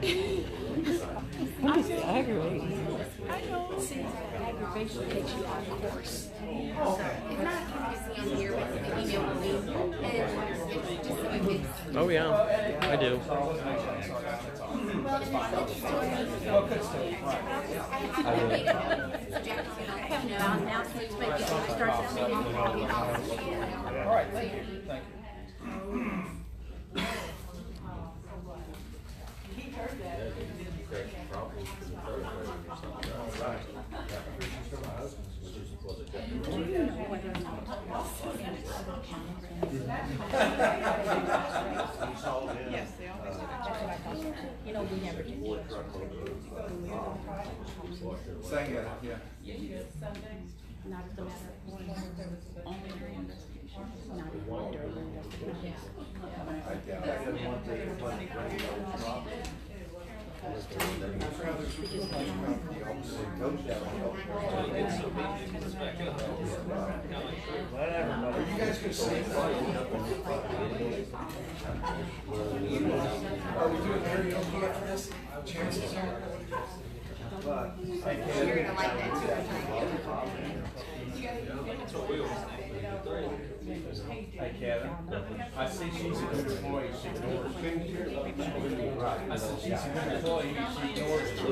It's aggravating. I know. See, aggravation takes you out of course. So, if not, you can just see on here, but you can email me. And just so it's. Oh yeah, I do. Now, so it's maybe start that meeting. All right, thank you. Thank you. Yes, they always you know, we never do. Saying it, yeah. Not as a matter of point, only during investigation, not even during investigation. You guys can see it. Are we doing karaoke after this? Chances are. You're gonna like that too. Hey Kevin, I see she's a good employee, she ignores me. I said she's a good employee, she ignores me.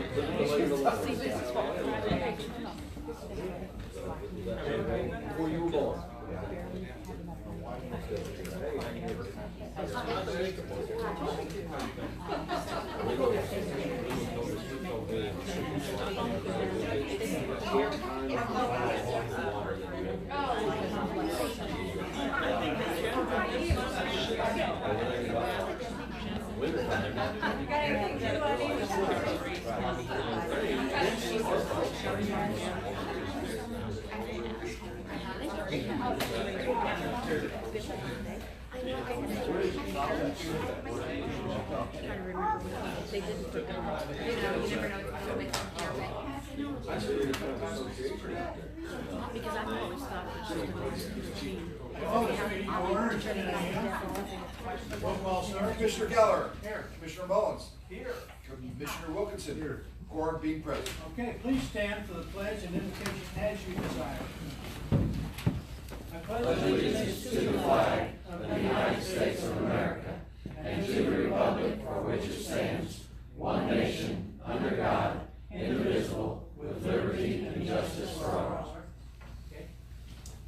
Before you were born. They didn't put them on. You never know if they'll make them because I've always thought that she was Roll call, sir. Commissioner Geller. Here. Commissioner Mullins. Here. Commissioner Wilkinson. Here. Quorum being present. Okay, please stand for the pledge and invocation as you desire. I pledge allegiance to the flag of the United States of America and to the republic for which it stands, one nation, under God, indivisible, with liberty and justice for all.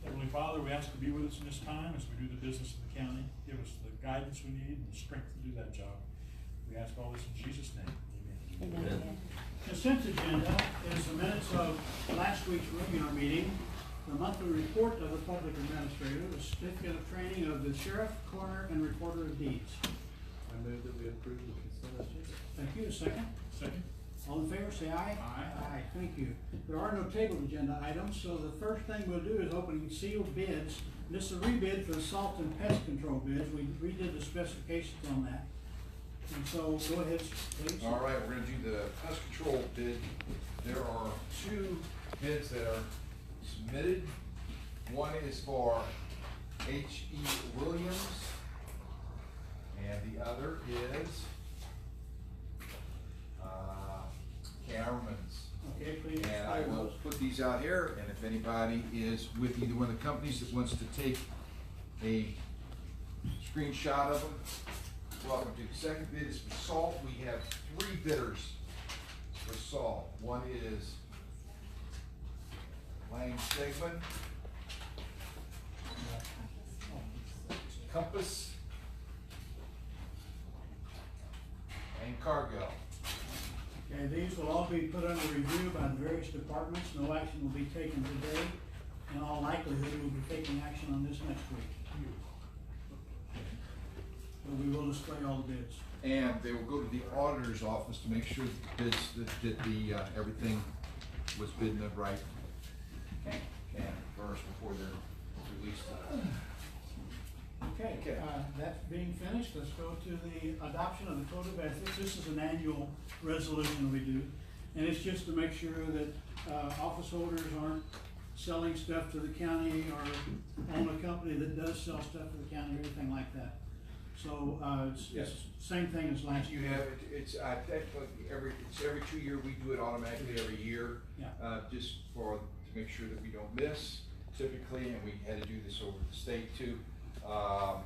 Heavenly Father, we ask to be with us in this time as we do the business of the county. Give us the guidance we need and the strength to do that job. We ask all this in Jesus' name. Amen. Amen. Consent agenda is the minutes of last week's regular meeting, the monthly report of the public administrator, the certificate of training of the sheriff, coroner, and recorder of deeds. I move that we approve the consent agenda. Thank you. A second? Second. All in favor, say aye. Aye. Aye, thank you. There are no tabled agenda items, so the first thing we'll do is opening sealed bids. This is a rebid for the salt and pest control bids. We redid the specifications on that. And so, go ahead, please. All right, we're gonna do the pest control bid. There are two bids that are submitted. One is for H.E. Williams, and the other is Cameron's. Okay, please. And I will put these out here, and if anybody is with either one of the companies that wants to take a screenshot of them, welcome to. The second bid is for salt. We have three bidders for salt. One is Lang Stegman, Compass, and Cargill. Okay, these will all be put under review by the various departments. No action will be taken today. In all likelihood, we'll be taking action on this next week. So we will display all the bids. And they will go to the auditor's office to make sure that the bids, that the, everything was bid in the right can first before they're released. Okay, Okay. That's being finished. Let's go to the adoption of the code of ethics. This is an annual resolution we do. And it's just to make sure that office holders aren't selling stuff to the county or own a company that does sell stuff to the county or anything like that. So, it's same thing as last You year. have, it's technically every 2 year, we do it automatically every year. Yeah. Just to make sure that we don't miss typically, and we had to do this over the state too. On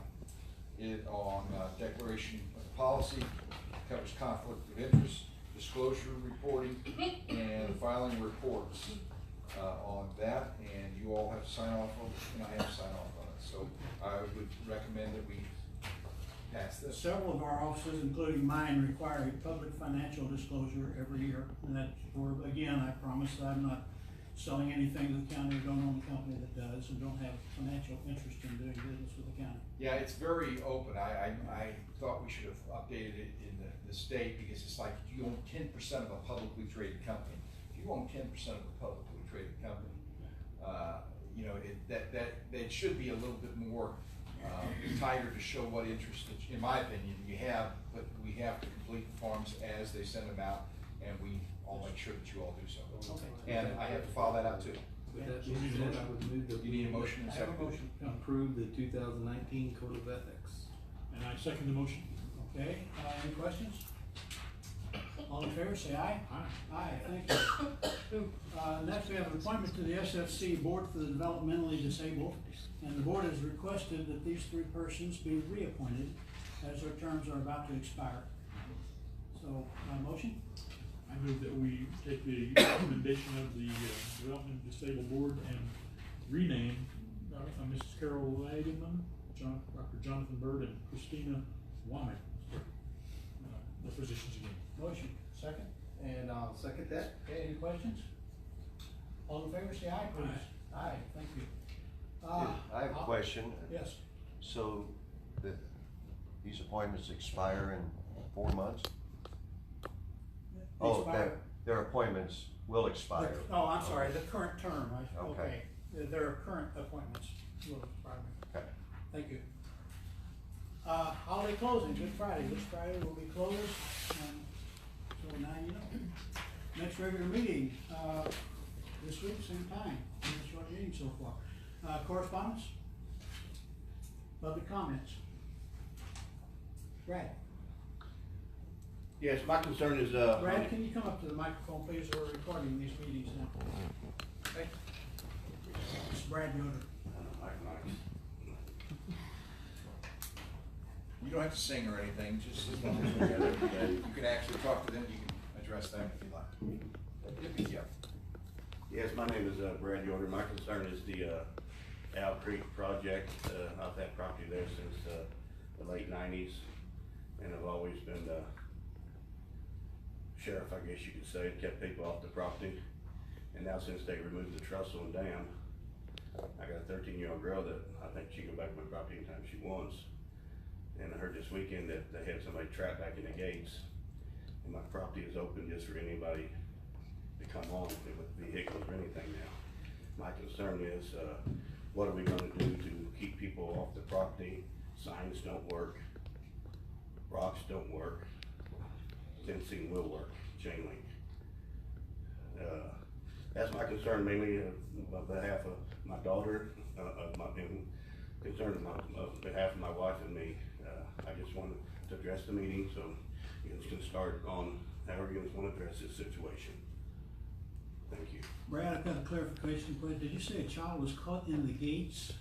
declaration of policy, covers conflict of interest, disclosure reporting, and filing reports on that, and you all have to sign off on it, and I have to sign off on it. So I would recommend that we pass this. Several of our offices, including mine, require a public financial disclosure every year. And that's for, again, I promise that I'm not selling anything to the county or don't own a company that does and don't have financial interest in doing business with the county. Yeah, it's very open. I thought we should have updated it in the state, because it's like, if you own 10% of a publicly traded company, if you own 10% of a publicly traded company, you know, that should be a little bit more tighter to show what interest, in my opinion, you have, but we have to complete the forms as they send them out, and we all make sure that you all do so. Okay. And I have to file that out too. With that being said, I would move that You need a we motion and I have a second. motion. approve the 2019 Code of Ethics. And I second the motion. Okay, any questions? All in favor, say aye. Aye. Aye, thank you. Next, we have an appointment to the SFC Board for the Developmentally Disabled, and the board has requested that these three persons be reappointed as their terms are about to expire. So, motion? I move that we take the recommendation of the Development Disabled Board and rename Mrs. Carol Lageman, Dr. Jonathan Bird, and Christina Womack, the positions again. Motion, second? And I'll second that. Okay, any questions? All in favor, say aye, please. Aye, thank you. I have a question. Yes. So, these appointments expire in 4 months? Oh, Expire. their appointments will expire. Oh, I'm sorry, the current term, Okay. okay. Their current appointments will expire. Okay. Thank you. Holiday closing, Good Friday. This Friday will be closed, so now you know. Next regular meeting, this week, same time. Short meeting so far. Correspondence? Public comments? Brad? Yes, my concern is, Brad, can you come up to the microphone, please? We're recording these meetings now. Hey. It's Brad Yoder. You don't have to sing or anything, just as long as we're together. You can actually talk to them, you can address them if you like. Yeah. yes, my name is Brad Yoder. My concern is the Owl Creek project. I've had property there since the late 90s, and I've always been the sheriff, I guess you could say, kept people off the property. And now since they removed the trestle and dam, I got a 13-year-old girl that I think she can go back to my property anytime she wants. And I heard this weekend that they had somebody trapped back in the gates, and my property is open just for anybody to come on with vehicles or anything now. My concern is, what are we gonna do to keep people off the property? Signs don't work, rocks don't work, fencing will work, chain link. That's my concern mainly on behalf of my daughter, concerned on behalf of my wife and me. I just wanted to address the meeting, so you guys can start on however you guys want to address this situation. Thank you. Brad, I've got a clarification question. Did you say a child was caught in the gates?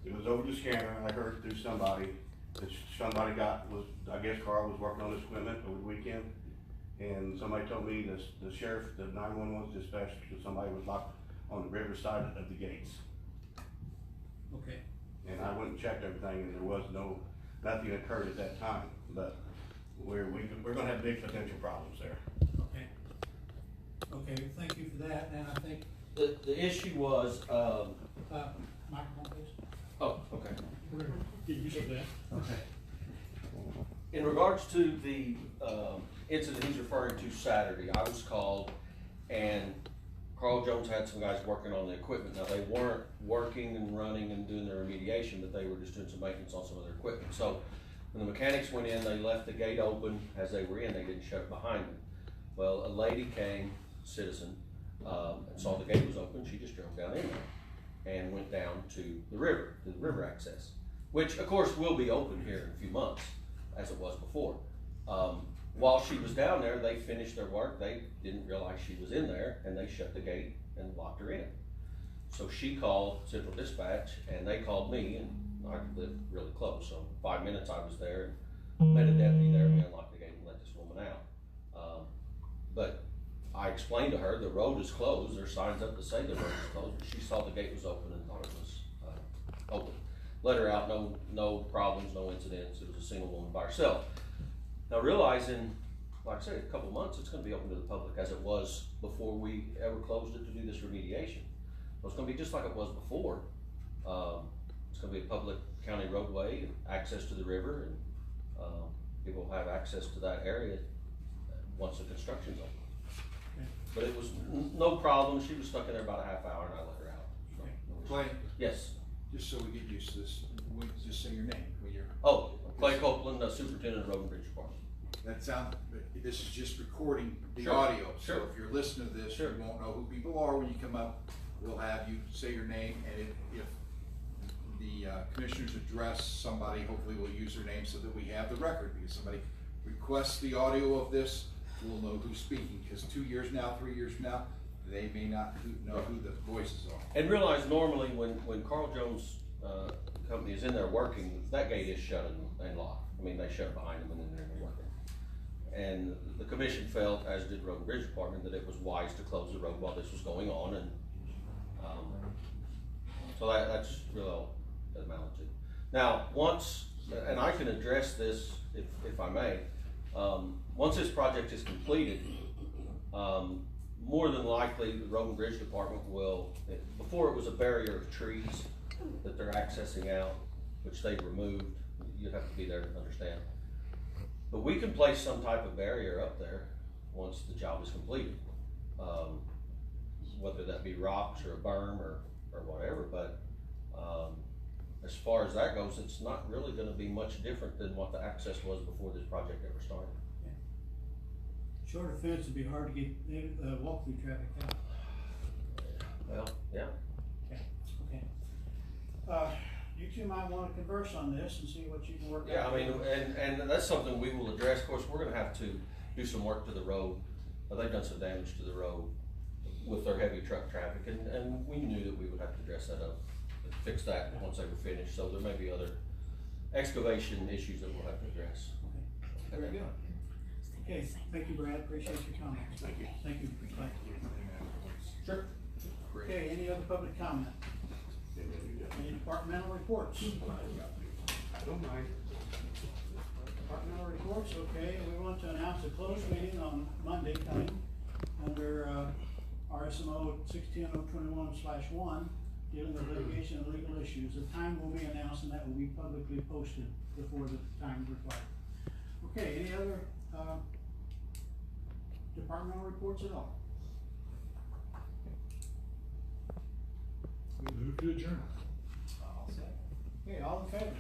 It was over the scanner. I heard through somebody that somebody I guess Carl was working on his equipment over the weekend, and somebody told me the sheriff, the 911 was dispatched because somebody was locked on the river side of the gates. Okay. And I went and checked everything, and there was nothing occurred at that time, but we're gonna have big potential problems there. Okay. Okay, thank you for that, and I think, The issue was, microphone please. oh, okay. We're gonna get used to that. Okay. In regards to the incident he's referring to Saturday, I was called, and Carl Jones had some guys working on the equipment. Now, they weren't working and running and doing their remediation, but they were just doing some maintenance on some of their equipment. So when the mechanics went in, they left the gate open. As they were in, they didn't shut it behind them. Well, a lady came, citizen, and saw the gate was open. She just drove down in there and went down to the river access. which of course will be open here in a few months, as it was before. While she was down there, they finished their work, they didn't realize she was in there, and they shut the gate and locked her in. So she called Central Dispatch, and they called me, and I live really close, so 5 minutes I was there, and met a deputy there, and we unlocked the gate and let this woman out. But I explained to her, the road is closed, there's signs up that say the road is closed, but she saw the gate was open and thought it was open. Let her out, no problems, no incidents, it was a single woman by herself. Now realizing, like I said, a couple of months, it's gonna be open to the public as it was before we ever closed it to do this remediation. So it's gonna be just like it was before. It's gonna be a public county roadway, access to the river, and people will have access to that area once the construction's over. Okay. But it was no problem, she was stuck in there about a half hour and I let her out. So, Clay, yes, just so we get used to this, we just say your name when you're. Clay Copeland, Superintendent of Road and Bridge Department. That sound, this is just recording the Sure. audio, so Sure. if you're listening to this, you Sure. won't know who people are when you come up. We'll have you say your name, and if the commissioners address somebody, hopefully we'll use their name so that we have the record, because somebody requests the audio of this, we'll know who's speaking, because 2 years now, 3 years from now, they may not know who the voices are. And realize normally when Carl Jones' company is in there working, that gate is shut and locked. I mean, they shut it behind them and then they're working. And the commission felt, as did Road and Bridge Department, that it was wise to close the road while this was going on, and so that's really all that amounted to. Now, once, and I can address this if I may, once this project is completed, more than likely the Road and Bridge Department will, before it was a barrier of trees that they're accessing out, which they've removed, you'd have to be there to understand. But we can place some type of barrier up there once the job is completed. Whether that be rocks or a berm or whatever, but as far as that goes, it's not really gonna be much different than what the access was before this project ever started. Shorter fence would be hard to get, walk-through traffic out. Well, yeah. Okay. You two might wanna converse on this and see what you can work out. Yeah, I mean, and that's something we will address. Of course, we're gonna have to do some work to the road. They've done some damage to the road with their heavy truck traffic, and we knew that we would have to dress that up, fix that once they were finished. So there may be other excavation issues that we'll have to address. Okay. Very good. Okay, thank you, Brad, appreciate your comments. Thank you. Thank you. Sure. Okay, any other public comment? Any departmental reports? I don't mind. Departmental reports, okay, we want to announce a closed meeting on Monday coming under, RSMO 16-021/1, dealing with litigation and legal issues. The time will be announced and that will be publicly posted before the time required. Okay, any other, departmental reports at all? We move to adjourn. Okay, all in favor?